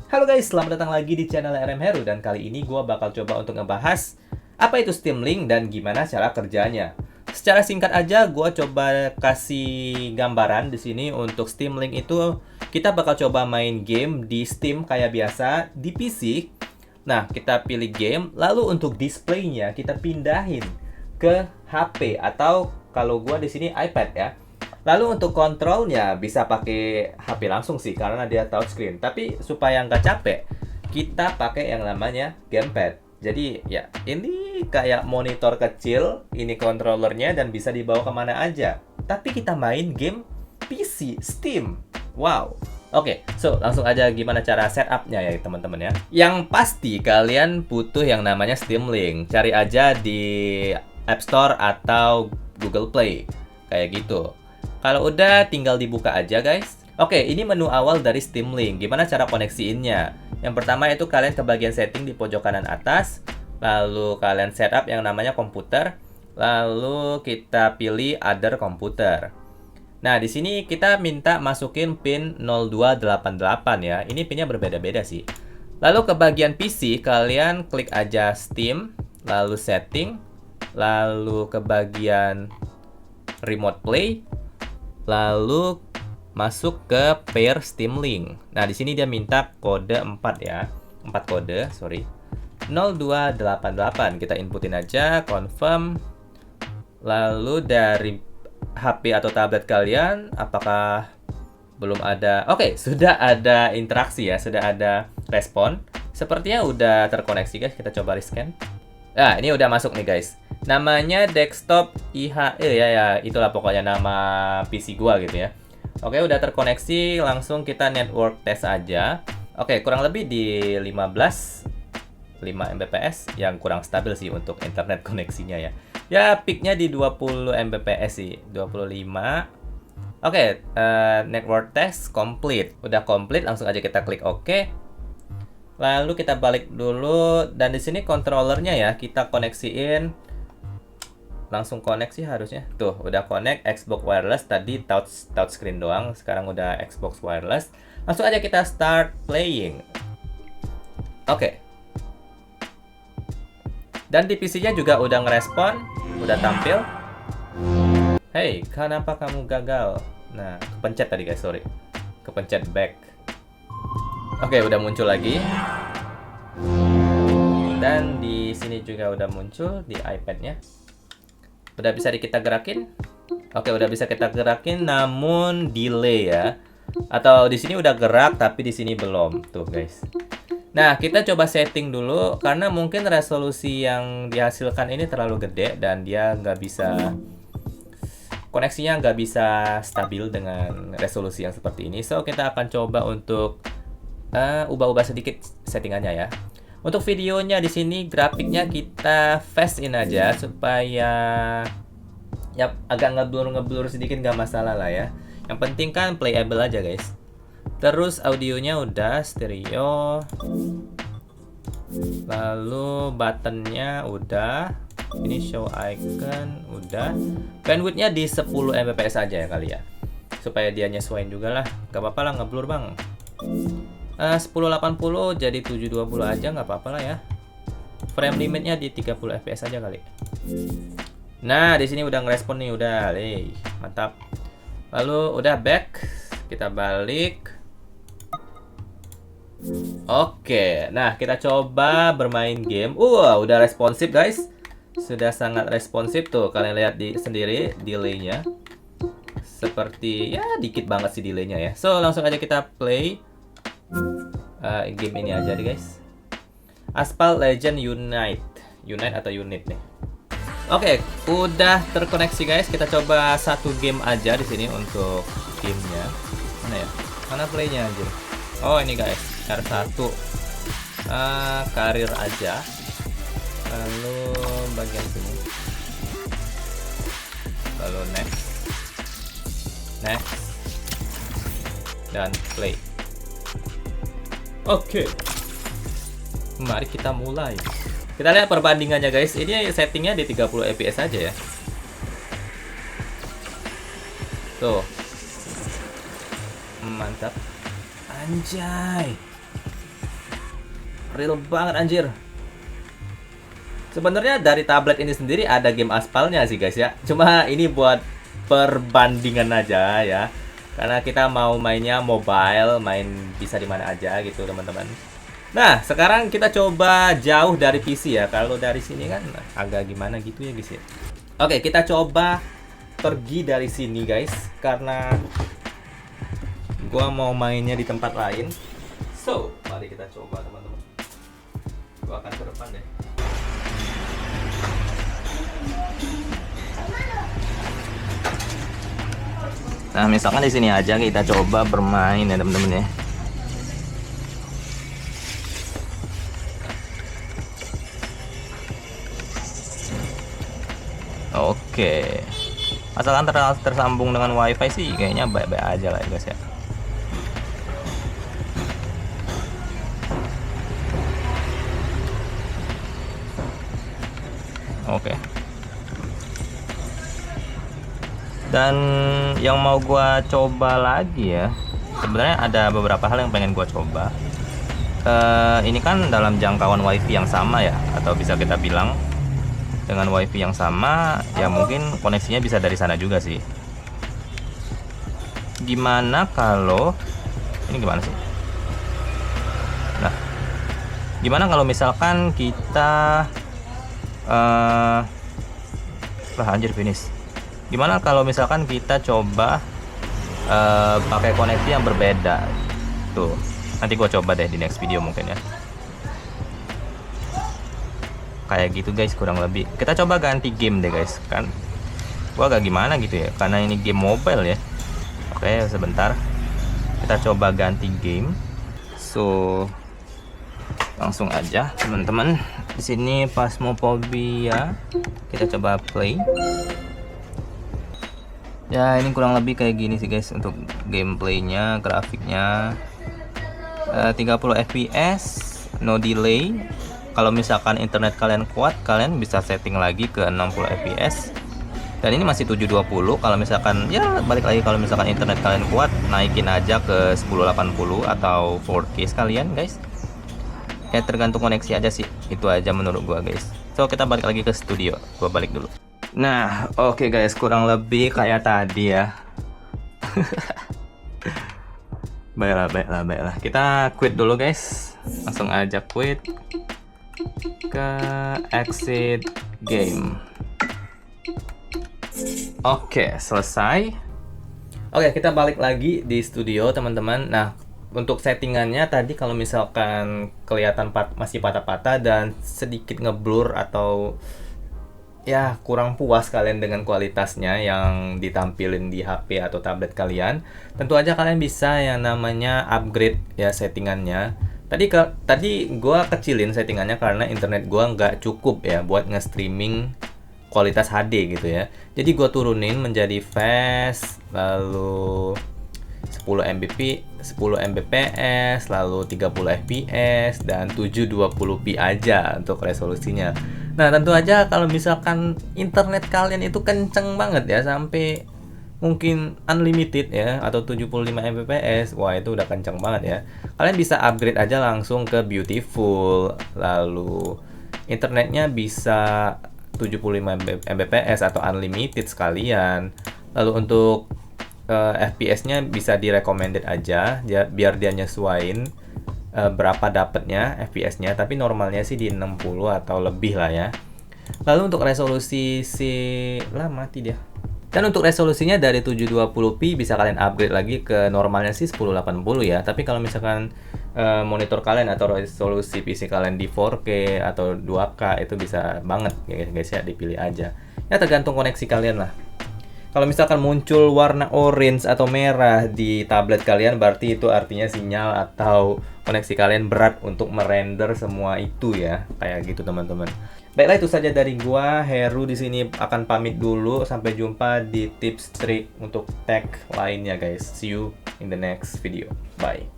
Halo guys, selamat datang lagi di channel RM Heru dan kali ini gue bakal coba untuk ngebahas apa itu Steam Link dan gimana cara kerjanya. Secara singkat aja, gue coba kasih gambaran di sini untuk Steam Link itu kita bakal coba main game di Steam kayak biasa di PC. Nah, kita pilih game, lalu untuk displaynya kita pindahin ke HP atau kalau gue di sini iPad ya. Lalu untuk kontrolnya bisa pakai HP langsung sih karena dia touchscreen. Tapi supaya nggak capek, kita pakai yang namanya gamepad. Jadi ya ini kayak monitor kecil, ini controllernya dan bisa dibawa kemana aja. Tapi kita main game PC Steam. Wow. Oke, so langsung aja gimana cara setupnya ya teman-teman ya. Yang pasti kalian butuh yang namanya Steam Link. Cari aja di App Store atau Google Play. Kayak gitu. Kalau udah tinggal dibuka aja guys. Oke, ini menu awal dari Steam Link. Gimana cara koneksiinnya? Yang pertama itu kalian ke bagian setting di pojok kanan atas. Lalu kalian setup yang namanya komputer. Lalu kita pilih other komputer. Nah, di sini kita minta masukin pin 0288 ya. Ini pinnya berbeda-beda sih. Lalu ke bagian PC, kalian klik aja Steam, lalu setting, lalu ke bagian remote play, lalu masuk ke pair Steam Link. Nah, di sini dia minta kode 4 ya. 4 kode, sorry. 0288 kita inputin aja, confirm. Lalu dari HP atau tablet kalian apakah belum ada? Oke, sudah ada interaksi ya, sudah ada respon. Sepertinya udah terkoneksi guys, kita coba rescan. Nah, ini udah masuk nih guys. Namanya desktop IHE ya, itulah pokoknya nama PC gua gitu ya. Oke, udah terkoneksi, langsung kita network test aja. Oke, kurang lebih di 5 Mbps yang kurang stabil sih untuk internet koneksinya ya. Ya, peaknya di 20 Mbps sih, 25. Oke, network test complete. Udah complete, langsung aja kita klik OK. Lalu kita balik dulu dan di sini controllernya ya kita koneksiin, langsung koneksi harusnya. Tuh, udah connect Xbox wireless, tadi touchscreen doang, sekarang udah Xbox wireless. Langsung aja kita start playing. Oke. Dan di PC-nya juga udah ngerespon, udah tampil. Hey, kenapa kamu gagal? Nah, kepencet tadi guys, sorry. Kepencet back. Oke, udah muncul lagi. Dan di sini juga udah muncul di iPad-nya. Udah bisa kita gerakin. Oke, udah bisa kita gerakin namun delay ya. Atau di sini udah gerak tapi di sini belum. Tuh, guys. Nah, kita coba setting dulu karena mungkin resolusi yang dihasilkan ini terlalu gede dan dia nggak bisa, koneksinya nggak bisa stabil dengan resolusi yang seperti ini. So, kita akan coba untuk ubah-ubah sedikit settingannya ya. Untuk videonya di sini grafiknya kita fast in aja supaya ya agak ngeblur sedikit, nggak masalah lah ya. Yang penting kan playable aja guys. Terus audionya udah stereo. Lalu buttonnya udah. Ini show icon udah. Bandwidthnya di 10 Mbps aja ya kali ya. Supaya dia nyesuaiin juga lah. Gak apa-apa lah ngeblur bang. 1080 jadi 720 aja nggak apa-apa lah ya. Frame limitnya di 30 fps aja kali. Nah, di sini udah ngerespon nih, udah, mantap. Lalu udah back, kita balik. Oke, nah kita coba bermain game. Udah responsif guys. Sudah sangat responsif tuh, kalian lihat sendiri delaynya. Seperti ya dikit banget sih delaynya ya. So langsung aja kita play. Game ini aja deh guys. Asphalt Legend Unite atau Unit nih. Oke, udah terkoneksi guys. Kita coba satu game aja di sini untuk gamenya. Mana ya? Mana playnya aja? Oh ini guys, R1. Karir aja. Lalu bagian sini. Lalu next, dan play. Oke. Mari kita mulai. Kita lihat perbandingannya guys. Ini settingnya di 30 fps aja ya. Tuh. Mantap. Anjay. real banget anjir. Sebenarnya dari tablet ini sendiri ada game aspalnya sih guys ya. Cuma ini buat perbandingan aja ya. Karena kita mau mainnya mobile, main bisa di mana aja gitu teman-teman. Nah, sekarang kita coba jauh dari PC ya. Kalau dari sini kan agak gimana gitu ya guys ya. Oke, kita coba pergi dari sini guys, karena gua mau mainnya di tempat lain. So, mari kita coba teman-teman. Gua akan ke depan deh. Nah, misalkan di sini aja kita coba bermain ya teman-teman ya. Oke. Asalkan tersambung dengan WiFi sih kayaknya baik-baik aja lah ya guys ya. Oke. Dan yang mau gua coba lagi ya, sebenarnya ada beberapa hal yang pengen gua coba. Ini kan dalam jangkauan WiFi yang sama ya, atau bisa kita bilang dengan WiFi yang sama, ya mungkin koneksinya bisa dari sana juga sih. Gimana kalau ini gimana sih? Nah, gimana kalau misalkan kita lah anjir finish. Gimana kalau misalkan kita coba pakai koneksi yang berbeda? Tuh, nanti gua coba deh di next video mungkin ya. Kayak gitu guys, kurang lebih. Kita coba ganti game deh guys. Kan gua agak gimana gitu ya, karena ini game mobile ya. Oke, sebentar. Kita coba ganti game. So, langsung aja teman-teman. Di sini Phasmophobia. Kita coba play. Ya, ini kurang lebih kayak gini sih guys untuk gameplaynya, grafiknya 30 fps, no delay. Kalau misalkan internet kalian kuat, kalian bisa setting lagi ke 60 fps. Dan ini masih 720. Kalau misalkan ya balik lagi, kalau misalkan internet kalian kuat, naikin aja ke 1080 atau 4K sekalian guys. Ya tergantung koneksi aja sih. Itu aja menurut gua guys. So kita balik lagi ke studio. Gua balik dulu. Nah, oke guys, kurang lebih kayak tadi ya. Baiklah. Kita quit dulu guys. Langsung aja quit ke exit game. Oke, selesai. Oke, kita balik lagi di studio teman-teman. Nah, untuk settingannya tadi kalau misalkan kelihatan masih patah-patah dan sedikit ngeblur atau ya kurang puas kalian dengan kualitasnya yang ditampilin di HP atau tablet kalian, tentu aja kalian bisa yang namanya upgrade ya settingannya. Tadi gua kecilin settingannya karena internet gua nggak cukup ya buat nge-streaming kualitas HD gitu ya. Jadi gua turunin menjadi fast, lalu 10 Mbps, lalu 30 fps dan 720p aja untuk resolusinya. Nah, tentu aja kalau misalkan internet kalian itu kenceng banget ya, sampai mungkin unlimited ya, atau 75 Mbps, wah itu udah kenceng banget ya. Kalian bisa upgrade aja langsung ke beautiful, lalu internetnya bisa 75 Mbps atau unlimited sekalian. Lalu untuk FPS-nya bisa di recommended aja, biar dia nyesuain berapa dapatnya FPS-nya, tapi normalnya sih di 60 atau lebih lah ya. Lalu untuk resolusi mati dia. Dan untuk resolusinya dari 720p bisa kalian upgrade lagi ke normalnya sih 1080 ya. Tapi kalau misalkan monitor kalian atau resolusi PC kalian di 4K atau 2K itu bisa banget guys ya, dipilih aja. Ya tergantung koneksi kalian lah. Kalau misalkan muncul warna orange atau merah di tablet kalian, berarti itu artinya sinyal atau koneksi kalian berat untuk merender semua itu ya. Kayak gitu teman-teman. Baiklah, itu saja dari gua. Heru di sini akan pamit dulu. Sampai jumpa di tips trik untuk tech lainnya guys. See you in the next video. Bye.